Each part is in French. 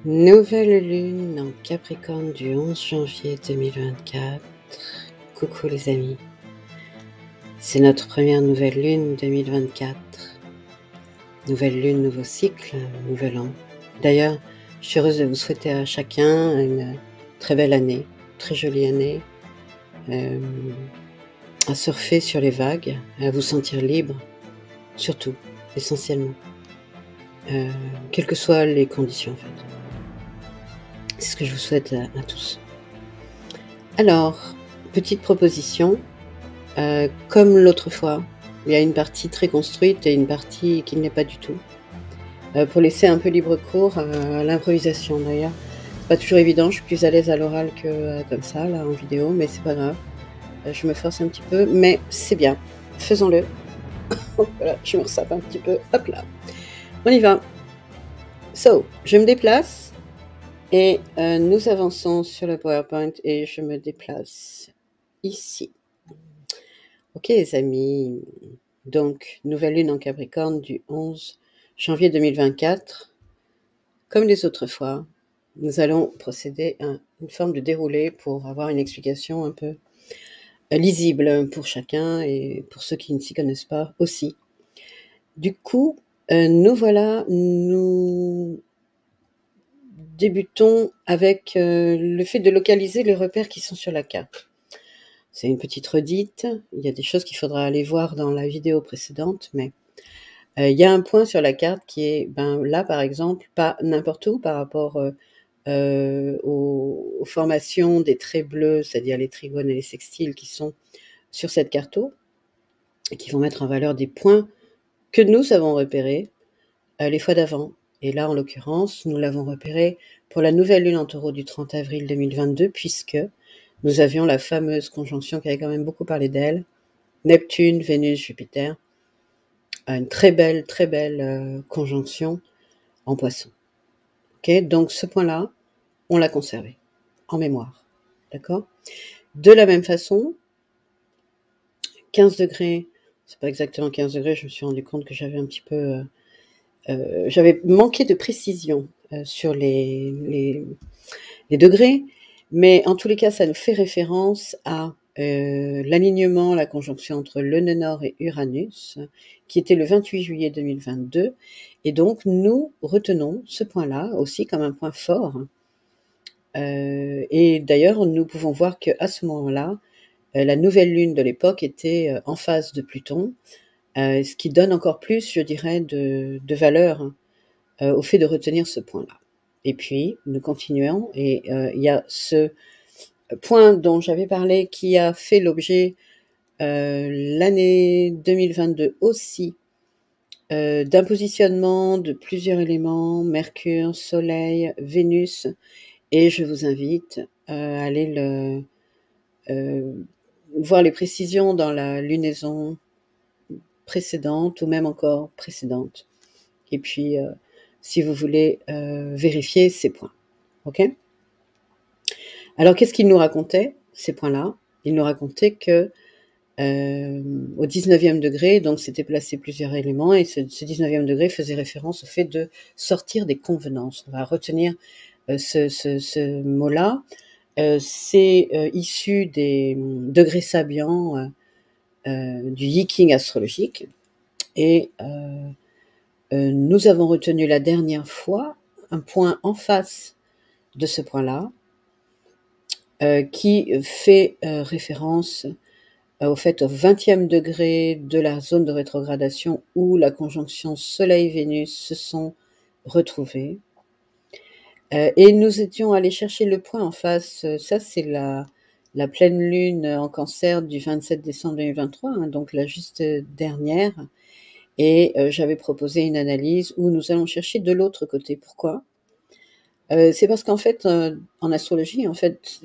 Nouvelle lune en Capricorne du 11 janvier 2024. Coucou les amis. C'est notre première nouvelle lune 2024. Nouvelle lune, nouveau cycle, nouvel an. D'ailleurs, je suis heureuse de vous souhaiter à chacun une très belle année, très jolie année, à surfer sur les vagues, à vous sentir libre, surtout, essentiellement, quelles que soient les conditions en fait. C'est ce que je vous souhaite à tous. Alors, petite proposition, comme l'autre fois, il y a une partie très construite et une partie qui ne l'est pas du tout, pour laisser un peu libre cours à l'improvisation. D'ailleurs, c'est pas toujours évident, je suis plus à l'aise à l'oral que comme ça, là, en vidéo, mais c'est pas grave. Je me force un petit peu, mais c'est bien. Faisons-le. Voilà, je me ressape un petit peu. Hop là. On y va. So, je me déplace et nous avançons sur le PowerPoint et je me déplace ici. Ok les amis, donc nouvelle lune en Capricorne du 11 janvier 2024. Comme les autres fois, nous allons procéder à une forme de déroulé pour avoir une explication un peu lisible pour chacun et pour ceux qui ne s'y connaissent pas aussi. Du coup, nous débutons avec le fait de localiser les repères qui sont sur la carte. C'est une petite redite, il y a des choses qu'il faudra aller voir dans la vidéo précédente, mais il y a un point sur la carte qui est, là par exemple, pas n'importe où par rapport aux formations des traits bleus, c'est-à-dire les trigones et les sextiles qui sont sur cette carte-o, et qui vont mettre en valeur des points que nous avons repérés les fois d'avant. Et là, en l'occurrence, nous l'avons repéré pour la nouvelle lune en taureau du 30 avril 2022, puisque nous avions la fameuse conjonction qui avait quand même beaucoup parlé d'elle, Neptune, Vénus, Jupiter, une très belle conjonction en Poisson. Ok, donc ce point-là, on l'a conservé en mémoire. D'accord ? De la même façon, 15 degrés, c'est pas exactement 15 degrés, je me suis rendu compte que j'avais un petit peu... j'avais manqué de précision sur les degrés, mais en tous les cas, ça nous fait référence à l'alignement, la conjonction entre le nœud nord et Uranus, qui était le 28 juillet 2022, et donc nous retenons ce point-là aussi comme un point fort. Et d'ailleurs, nous pouvons voir qu'à ce moment-là, la nouvelle lune de l'époque était en phase de Pluton, ce qui donne encore plus, je dirais, de valeur au fait de retenir ce point-là. Et puis, nous continuons, et il y a ce point dont j'avais parlé qui a fait l'objet l'année 2022 aussi d'un positionnement de plusieurs éléments, Mercure, Soleil, Vénus, et je vous invite à aller voir les précisions dans la lunaison précédente ou même encore précédente. Et puis, si vous voulez vérifier ces points. Ok ? Alors, qu'est-ce qu'il nous racontait, ces points-là ? Il nous racontait que au 19e degré, donc c'était placé plusieurs éléments, et ce 19e degré faisait référence au fait de sortir des convenances. On va retenir ce mot-là. C'est issu des degrés sabiens du Yiking astrologique, et nous avons retenu la dernière fois un point en face de ce point-là qui fait référence au fait au 20e degré de la zone de rétrogradation où la conjonction Soleil-Vénus se sont retrouvées. Et nous étions allés chercher le point en face, ça c'est la pleine lune en Cancer du 27 décembre 2023, hein, donc la juste dernière. Et j'avais proposé une analyse où nous allons chercher de l'autre côté. Pourquoi ? C'est parce qu'en fait, en astrologie, en fait,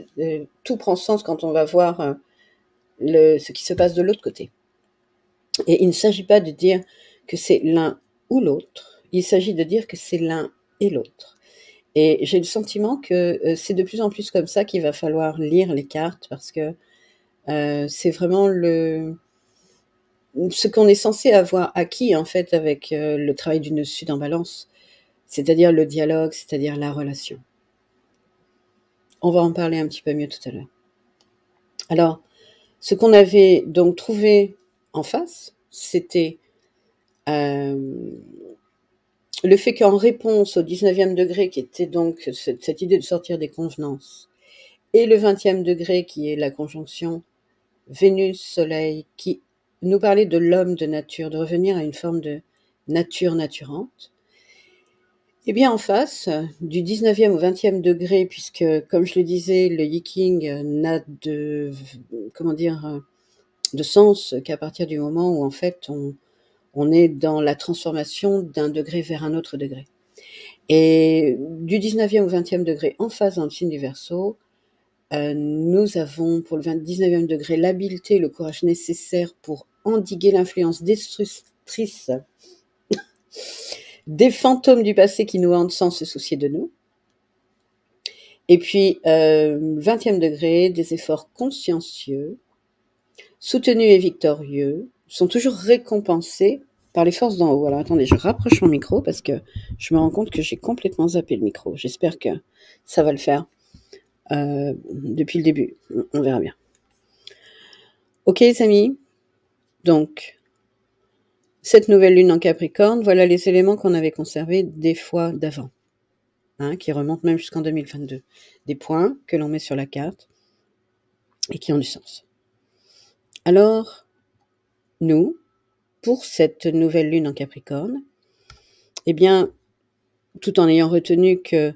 tout prend sens quand on va voir ce qui se passe de l'autre côté. Et il ne s'agit pas de dire que c'est l'un ou l'autre, il s'agit de dire que c'est l'un et l'autre. Et j'ai le sentiment que c'est de plus en plus comme ça qu'il va falloir lire les cartes, parce que c'est vraiment ce qu'on est censé avoir acquis en fait avec le travail du nœud sud en balance. c'est-à-dire le dialogue, c'est-à-dire la relation. On va en parler un petit peu mieux tout à l'heure. Alors, ce qu'on avait donc trouvé en face, c'était le fait qu'en réponse au 19e degré, qui était donc cette idée de sortir des convenances, et le 20e degré, qui est la conjonction Vénus-Soleil, qui nous parlait de l'homme de nature, de revenir à une forme de nature naturante, et bien en face, du 19e au 20e degré, puisque, comme je le disais, le Yiking n'a de, comment dire, de sens qu'à partir du moment où en fait on est dans la transformation d'un degré vers un autre degré. Et du 19e au 20e degré en face dans le signe du Verseau, nous avons pour le 19e degré l'habileté, le courage nécessaire pour endiguer l'influence destructrice des fantômes du passé qui nous hantent sans se soucier de nous. Et puis, 20e degré, des efforts consciencieux, soutenus et victorieux, sont toujours récompensés par les forces d'en haut. Alors attendez, je rapproche mon micro parce que je me rends compte que j'ai complètement zappé le micro. J'espère que ça va le faire depuis le début. On verra bien. Ok les amis, donc cette nouvelle lune en Capricorne, voilà les éléments qu'on avait conservés des fois d'avant, qui remontent même jusqu'en 2022. Des points que l'on met sur la carte et qui ont du sens. Alors, nous, pour cette nouvelle lune en Capricorne, eh bien, tout en ayant retenu que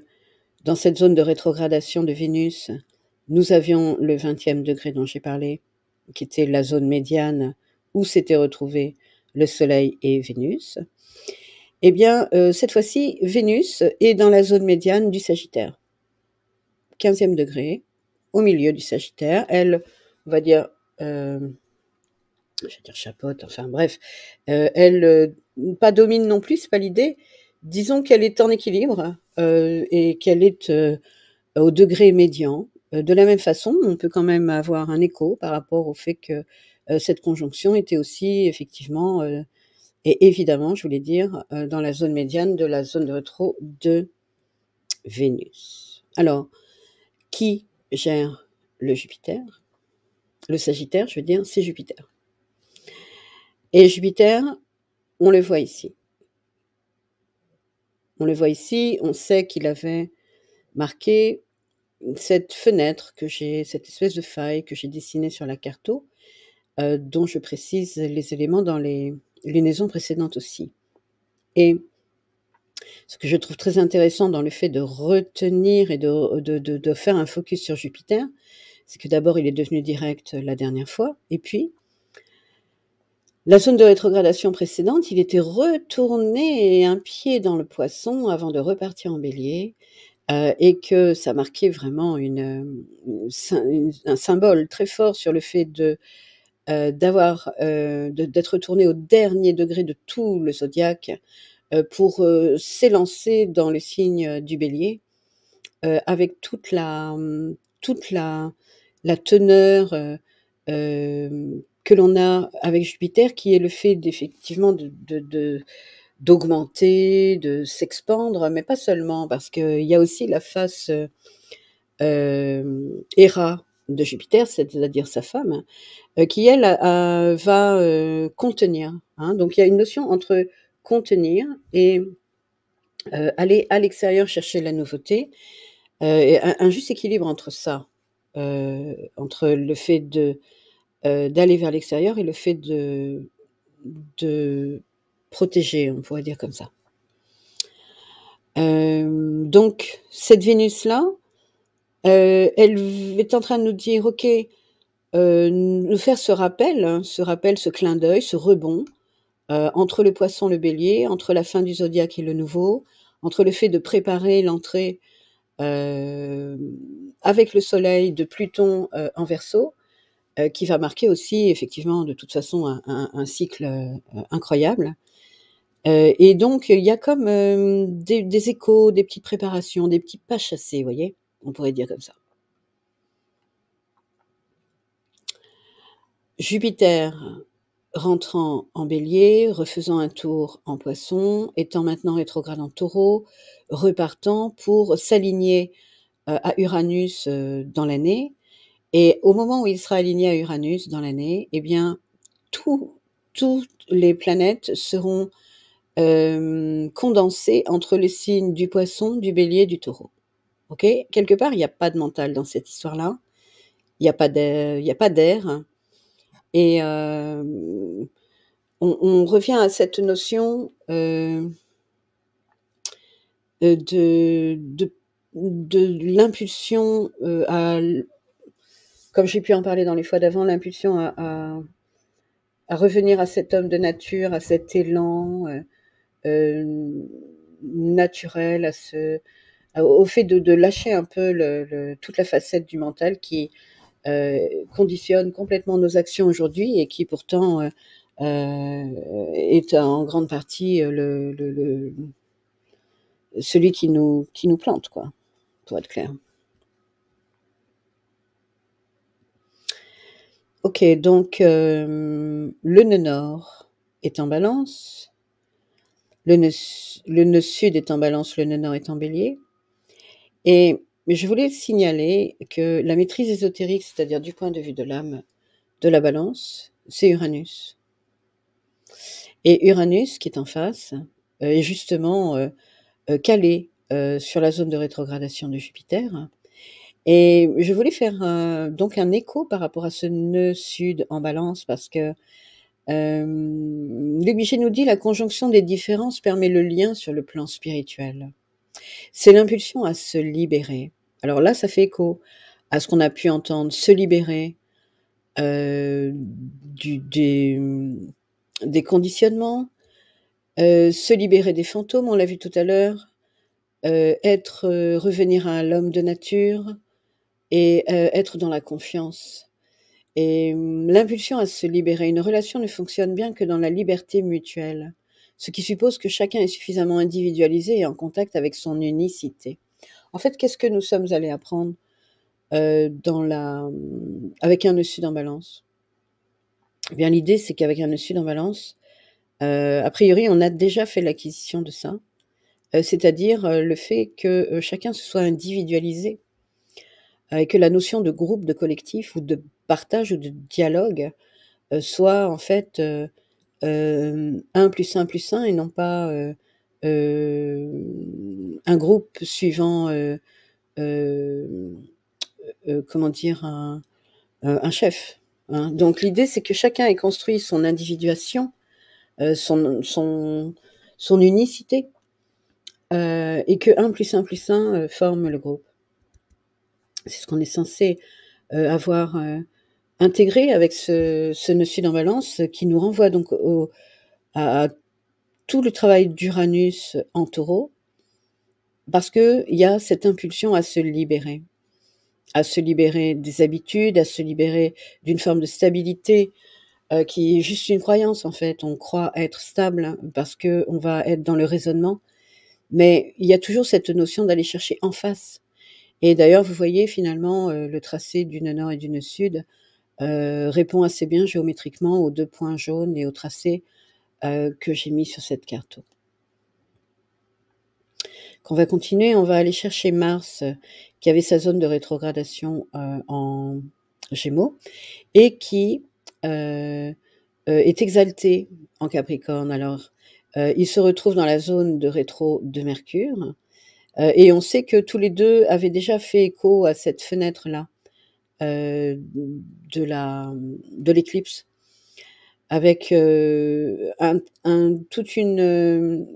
dans cette zone de rétrogradation de Vénus, nous avions le 20e degré dont j'ai parlé, qui était la zone médiane où s'étaient retrouvés le Soleil et Vénus. Eh bien, cette fois-ci, Vénus est dans la zone médiane du Sagittaire. 15e degré, au milieu du Sagittaire. Elle, on va dire, je vais dire chapeaute, enfin bref, elle pas domine non plus, c'est pas l'idée. Disons qu'elle est en équilibre et qu'elle est au degré médian. De la même façon, on peut quand même avoir un écho par rapport au fait que cette conjonction était aussi effectivement et évidemment, je voulais dire, dans la zone médiane de la zone de rétro de Vénus. Alors, qui gère le Jupiter? Le Sagittaire, je veux dire, c'est Jupiter. Et Jupiter, on le voit ici. On le voit ici, on sait qu'il avait marqué cette fenêtre que j'ai, cette espèce de faille que j'ai dessinée sur la carto, dont je précise les éléments dans les lunaisons précédentes aussi. Et ce que je trouve très intéressant dans le fait de retenir et de faire un focus sur Jupiter, c'est que d'abord il est devenu direct la dernière fois, et puis la zone de rétrogradation précédente, il était retourné un pied dans le Poisson avant de repartir en Bélier, et que ça marquait vraiment un symbole très fort sur le fait d'être retourné au dernier degré de tout le zodiaque pour s'élancer dans le signe du Bélier, avec toute la teneur que l'on a avec Jupiter, qui est le fait effectivement d'augmenter, de s'expandre, mais pas seulement, parce qu'il y a aussi la face Héra de Jupiter, c'est-à-dire sa femme, qui elle va contenir. Donc il y a une notion entre contenir et aller à l'extérieur chercher la nouveauté, et un juste équilibre entre ça, entre le fait d'aller vers l'extérieur et le fait de protéger, on pourrait dire comme ça. Donc cette Vénus-là, elle est en train de nous dire, ok, nous faire ce rappel, ce clin d'œil, ce rebond, entre le Poisson, le Bélier, entre la fin du zodiaque et le nouveau, entre le fait de préparer l'entrée avec le Soleil de Pluton en Verseau, qui va marquer aussi effectivement de toute façon un cycle incroyable. Et donc il y a comme des échos, des petites préparations, des petits pas chassés, vous voyez, on pourrait dire comme ça. Jupiter rentrant en Bélier, refaisant un tour en Poisson, étant maintenant rétrograde en Taureau, repartant pour s'aligner à Uranus dans l'année. Et au moment où il sera aligné à Uranus dans l'année, eh bien, toutes les planètes seront condensées entre les signes du Poisson, du Bélier, du Taureau. Ok ? Quelque part, il n'y a pas de mental dans cette histoire-là. Il n'y a pas d'air. Et on revient à cette notion de l'impulsion comme j'ai pu en parler dans les fois d'avant, l'impulsion à revenir à cet homme de nature, à cet élan naturel, au fait de lâcher un peu toute la facette du mental qui conditionne complètement nos actions aujourd'hui et qui pourtant est en grande partie celui qui nous plante, quoi, pour être clair. Ok, donc le nœud nord est en balance, le nœud sud est en balance, le nœud nord est en bélier. Et je voulais signaler que la maîtrise ésotérique, c'est-à-dire du point de vue de l'âme, de la balance, c'est Uranus. Et Uranus, qui est en face, est justement calé sur la zone de rétrogradation de Jupiter. Et je voulais faire donc un écho par rapport à ce nœud sud en balance, parce que Luc nous dit la conjonction des différences permet le lien sur le plan spirituel. C'est l'impulsion à se libérer. Alors là, ça fait écho à ce qu'on a pu entendre, se libérer des conditionnements, se libérer des fantômes, on l'a vu tout à l'heure, revenir à l'homme de nature et être dans la confiance. Et l'impulsion à se libérer, une relation ne fonctionne bien que dans la liberté mutuelle, ce qui suppose que chacun est suffisamment individualisé et en contact avec son unicité. En fait, qu'est-ce que nous sommes allés apprendre avec un nœud sud en balance ? Eh bien, l'idée, c'est qu'avec un nœud sud en balance, a priori, on a déjà fait l'acquisition de ça, c'est-à-dire le fait que chacun se soit individualisé, et que la notion de groupe, de collectif ou de partage ou de dialogue soit en fait 1 plus 1 plus 1 et non pas un groupe suivant comment dire, un chef. Hein. Donc l'idée, c'est que chacun ait construit son individuation, son unicité, et que 1 plus 1 plus 1 forme le groupe. C'est ce qu'on est censé avoir intégré avec ce nœud sud en balance, qui nous renvoie donc à tout le travail d'Uranus en taureau, parce qu'il y a cette impulsion à se libérer des habitudes, à se libérer d'une forme de stabilité qui est juste une croyance en fait. On croit être stable parce qu'on va être dans le raisonnement, mais il y a toujours cette notion d'aller chercher en face. Et d'ailleurs, vous voyez finalement le tracé du nœud nord et du nœud sud répond assez bien géométriquement aux 2 points jaunes et au tracé que j'ai mis sur cette carte. Qu'on va continuer, on va aller chercher Mars, qui avait sa zone de rétrogradation en Gémeaux, et qui est exalté en Capricorne. Alors, il se retrouve dans la zone de rétro de Mercure, et on sait que tous les deux avaient déjà fait écho à cette fenêtre-là de l'éclipse, avec toute une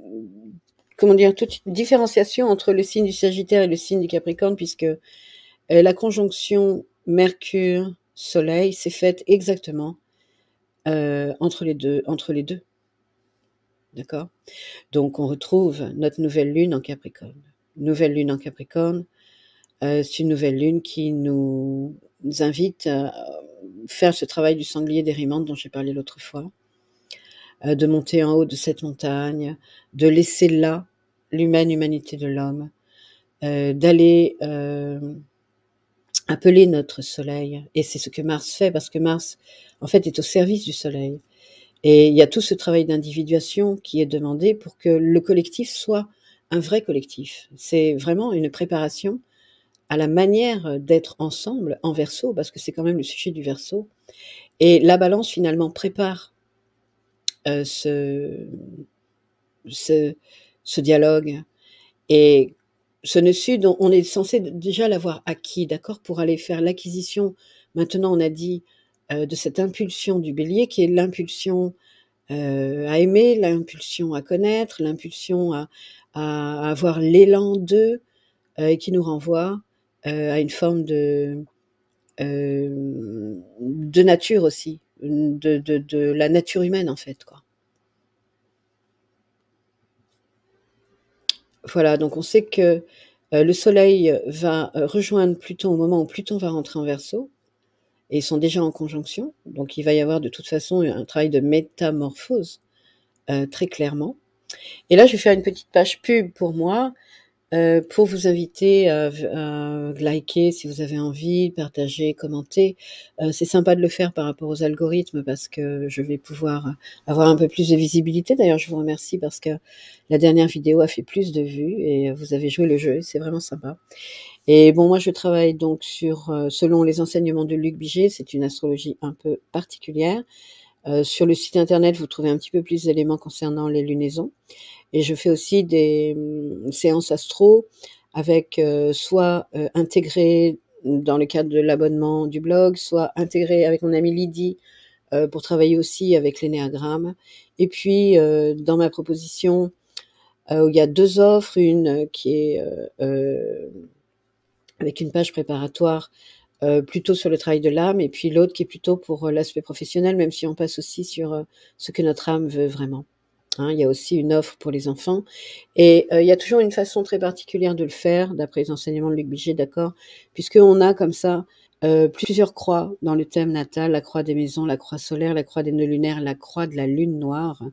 différenciation entre le signe du Sagittaire et le signe du Capricorne, puisque la conjonction Mercure-Soleil s'est faite exactement entre les deux. D'accord ? Donc on retrouve notre nouvelle lune en Capricorne. Nouvelle lune en Capricorne, c'est une nouvelle lune qui nous invite à faire ce travail du sanglier d'Érimande dont j'ai parlé l'autre fois, de monter en haut de cette montagne, de laisser là l'humanité de l'homme, d'aller appeler notre soleil. Et c'est ce que Mars fait, parce que Mars, en fait, est au service du soleil. Et il y a tout ce travail d'individuation qui est demandé pour que le collectif soit un vrai collectif. C'est vraiment une préparation à la manière d'être ensemble en Verseau, parce que c'est quand même le sujet du Verseau. Et la Balance finalement prépare ce ce dialogue. Et ce nœud sud, on est censé déjà l'avoir acquis, d'accord, pour aller faire l'acquisition. Maintenant, on a dit de cette impulsion du Bélier, qui est l'impulsion à aimer, l'impulsion à connaître, l'impulsion à avoir l'élan et qui nous renvoie à une forme de nature aussi, de la nature humaine en fait, quoi. Voilà, donc on sait que le Soleil va rejoindre Pluton au moment où Pluton va rentrer en Verseau, et ils sont déjà en conjonction, donc il va y avoir de toute façon un travail de métamorphose très clairement. Et là, je vais faire une petite page pub pour moi, pour vous inviter à liker si vous avez envie, partager, commenter. C'est sympa de le faire par rapport aux algorithmes parce que je vais pouvoir avoir un peu plus de visibilité. D'ailleurs, je vous remercie parce que la dernière vidéo a fait plus de vues et vous avez joué le jeu, c'est vraiment sympa. Et bon, moi, je travaille donc selon les enseignements de Luc Biget, c'est une astrologie un peu particulière. Sur le site internet, vous trouvez un petit peu plus d'éléments concernant les lunaisons. Et je fais aussi des séances astro avec soit intégrées dans le cadre de l'abonnement du blog, soit intégrées avec mon amie Lydie pour travailler aussi avec l'énéagramme. Et puis dans ma proposition, où il y a 2 offres, une qui est avec une page préparatoire plutôt sur le travail de l'âme, et puis l'autre qui est plutôt pour l'aspect professionnel, même si on passe aussi sur ce que notre âme veut vraiment. Hein, il y a aussi une offre pour les enfants et il y a toujours une façon très particulière de le faire, d'après les enseignements de Luc Biget, d'accord, puisqu'on a comme ça plusieurs croix dans le thème natal, la croix des maisons, la croix solaire, la croix des nœuds lunaires, la croix de la lune noire.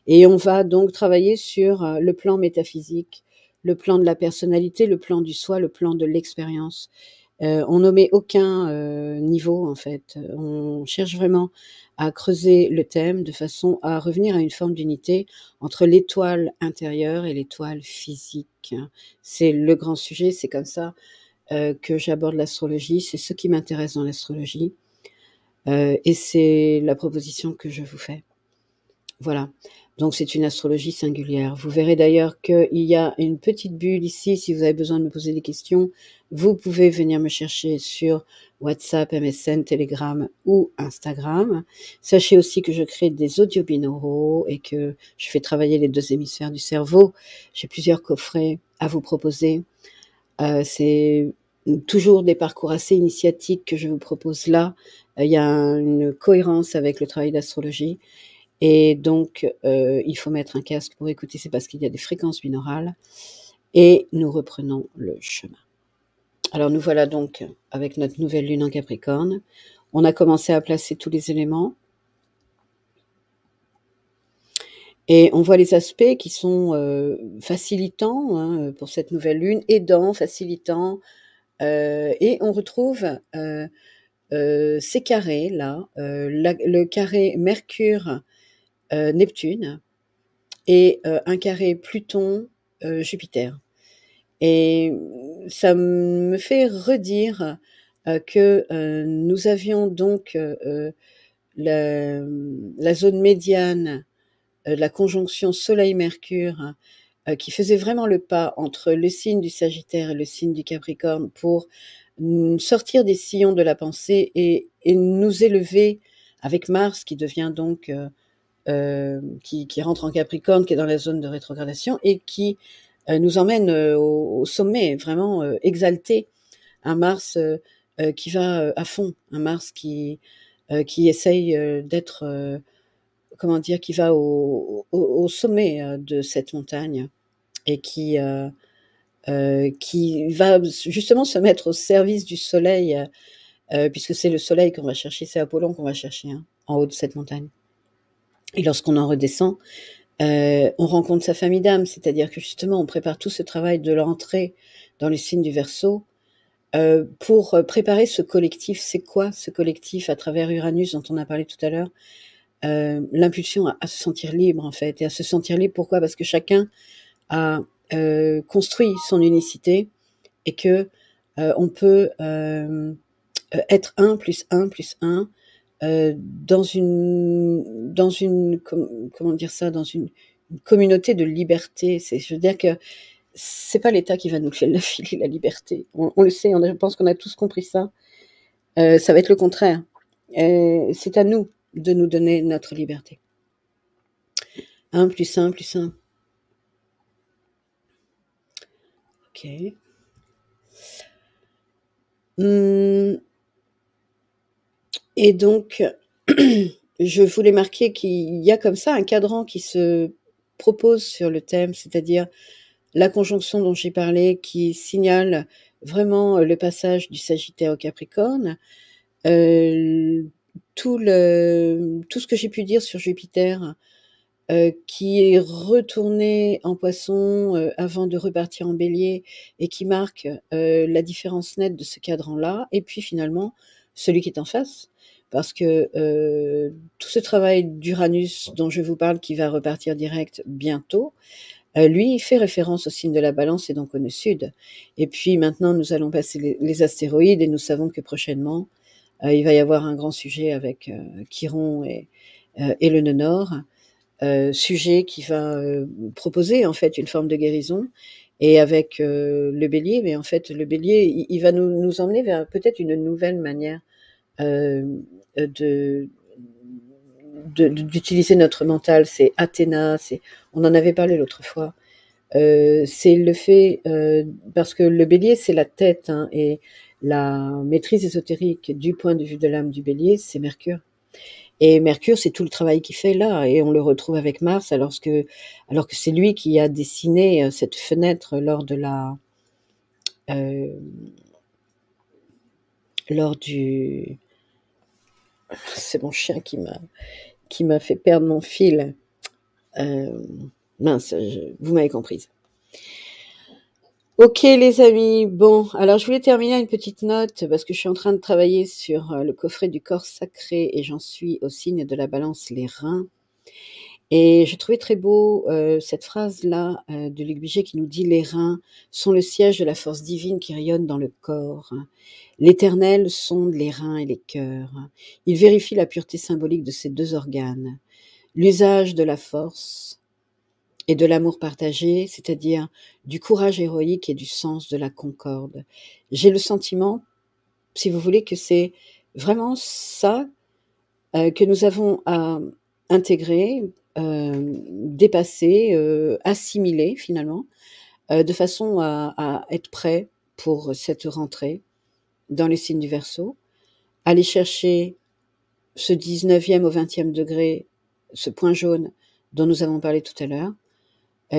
Et on va donc travailler sur le plan métaphysique, le plan de la personnalité, le plan du soi, le plan de l'expérience. On n'omet aucun niveau en fait. On cherche vraiment à creuser le thème de façon à revenir à une forme d'unité entre l'étoile intérieure et l'étoile physique. C'est le grand sujet, c'est comme ça que j'aborde l'astrologie, c'est ce qui m'intéresse dans l'astrologie et c'est la proposition que je vous fais. Voilà, donc c'est une astrologie singulière. Vous verrez d'ailleurs qu'il y a une petite bulle ici, si vous avez besoin de me poser des questions, vous pouvez venir me chercher sur WhatsApp, MSN, Telegram ou Instagram. Sachez aussi que je crée des audios binauraux et que je fais travailler les 2 hémisphères du cerveau. J'ai plusieurs coffrets à vous proposer. C'est toujours des parcours assez initiatiques que je vous propose là. Il y a une cohérence avec le travail d'astrologie. Et donc, il faut mettre un casque pour écouter, c'est parce qu'il y a des fréquences binaurales. Et nous reprenons le chemin. Alors nous voilà donc avec notre nouvelle lune en Capricorne. On a commencé à placer tous les éléments. Et on voit les aspects qui sont facilitants hein, pour cette nouvelle lune, aidants, facilitants. Et on retrouve ces carrés là, le carré Mercure Neptune et un carré Pluton-Jupiter. Et ça me fait redire que nous avions donc la zone médiane, la conjonction Soleil-Mercure, qui faisait vraiment le pas entre le signe du Sagittaire et le signe du Capricorne pour sortir des sillons de la pensée et nous élever avec Mars qui devient donc qui rentre en Capricorne, qui est dans la zone de rétrogradation et qui nous emmène au sommet, vraiment exalté. Un Mars qui va à fond, un Mars qui essaye d'être, comment dire, qui va au sommet de cette montagne et qui va justement se mettre au service du soleil, puisque c'est le soleil qu'on va chercher, c'est Apollon qu'on va chercher hein, en haut de cette montagne. Et lorsqu'on en redescend, on rencontre sa famille d'âme, c'est-à-dire que justement on prépare tout ce travail de l'entrée dans les signes du Verseau pour préparer ce collectif. C'est quoi ce collectif à travers Uranus dont on a parlé tout à l'heure? l'impulsion à se sentir libre, en fait. Et à se sentir libre, pourquoi? Parce que chacun a construit son unicité et que on peut être 1 plus 1 plus 1 dans une comment dire ça? Dans une communauté de liberté. Je veux dire que c'est pas l'État qui va nous filer la liberté. On le sait, je pense qu'on a tous compris ça. Ça va être le contraire. C'est à nous de nous donner notre liberté. 1 plus 1 plus 1. Ok. Et donc, je voulais marquer qu'il y a comme ça un cadran qui se propose sur le thème, c'est-à-dire la conjonction dont j'ai parlé qui signale vraiment le passage du Sagittaire au Capricorne. Tout ce que j'ai pu dire sur Jupiter, qui est retourné en Poisson avant de repartir en Bélier et qui marque la différence nette de ce cadran-là, et puis finalement celui qui est en face, parce que tout ce travail d'Uranus dont je vous parle, qui va repartir direct bientôt, lui, il fait référence au signe de la Balance et donc au nœud sud. Et puis maintenant, nous allons passer les astéroïdes et nous savons que prochainement, il va y avoir un grand sujet avec Chiron et le nœud nord. Sujet qui va proposer en fait une forme de guérison, et avec le Bélier, mais en fait le Bélier, il va nous emmener vers peut-être une nouvelle manière d'utiliser notre mental. C'est Athéna, on en avait parlé l'autre fois. C'est le fait, parce que le Bélier c'est la tête, hein, et la maîtrise ésotérique du point de vue de l'âme du Bélier, c'est Mercure. Et Mercure, c'est tout le travail qu'il fait là, et on le retrouve avec Mars, alors que c'est lui qui a dessiné cette fenêtre lors du... C'est mon chien qui m'a fait perdre mon fil. Mince, vous m'avez comprise. Ok les amis, bon, alors je voulais terminer à une petite note, parce que je suis en train de travailler sur le coffret du corps sacré, et j'en suis au signe de la Balance, les reins. Et j'ai trouvé très beau cette phrase-là de Luc Biget qui nous dit « Les reins sont le siège de la force divine qui rayonne dans le corps. L'Éternel sonde les reins et les cœurs. Il vérifie la pureté symbolique de ces deux organes. L'usage de la force et de l'amour partagé, c'est-à-dire du courage héroïque et du sens de la concorde. » J'ai le sentiment, si vous voulez, que c'est vraiment ça que nous avons à intégrer, dépasser, assimiler finalement, de façon à être prêt pour cette rentrée dans les signes du Verseau. Aller chercher ce 19e au 20e degré, ce point jaune dont nous avons parlé tout à l'heure,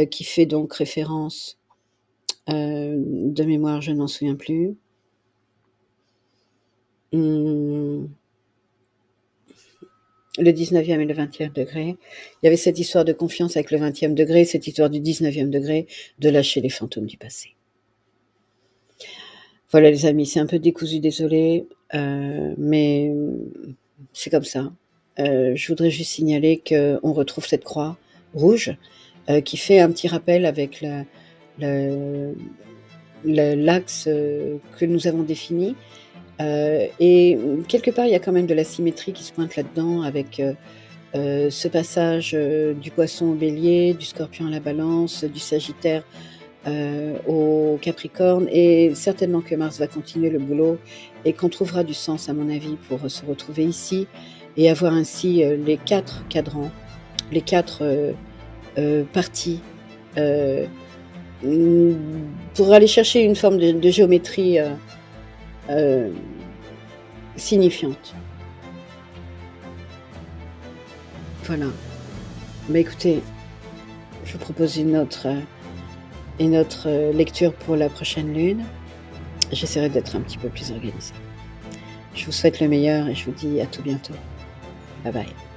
qui fait donc référence, de mémoire, je ne m'en souviens plus. Le 19e et le 20e degré. Il y avait cette histoire de confiance avec le 20e degré, cette histoire du 19e degré, de lâcher les fantômes du passé. Voilà les amis, c'est un peu décousu, désolé, mais c'est comme ça. Je voudrais juste signaler qu'on retrouve cette croix rouge qui fait un petit rappel avec l'axe que nous avons défini. Et quelque part, il y a quand même de la symétrie qui se pointe là-dedans, avec ce passage du Poisson au Bélier, du Scorpion à la Balance, du Sagittaire au Capricorne, et certainement que Mars va continuer le boulot et qu'on trouvera du sens, à mon avis, pour se retrouver ici et avoir ainsi les 4 cadrans, les 4 parties, pour aller chercher une forme de géométrie signifiante. Voilà. Mais écoutez, je vous propose une autre lecture pour la prochaine lune. J'essaierai d'être un petit peu plus organisée. Je vous souhaite le meilleur et je vous dis à tout bientôt. Bye bye.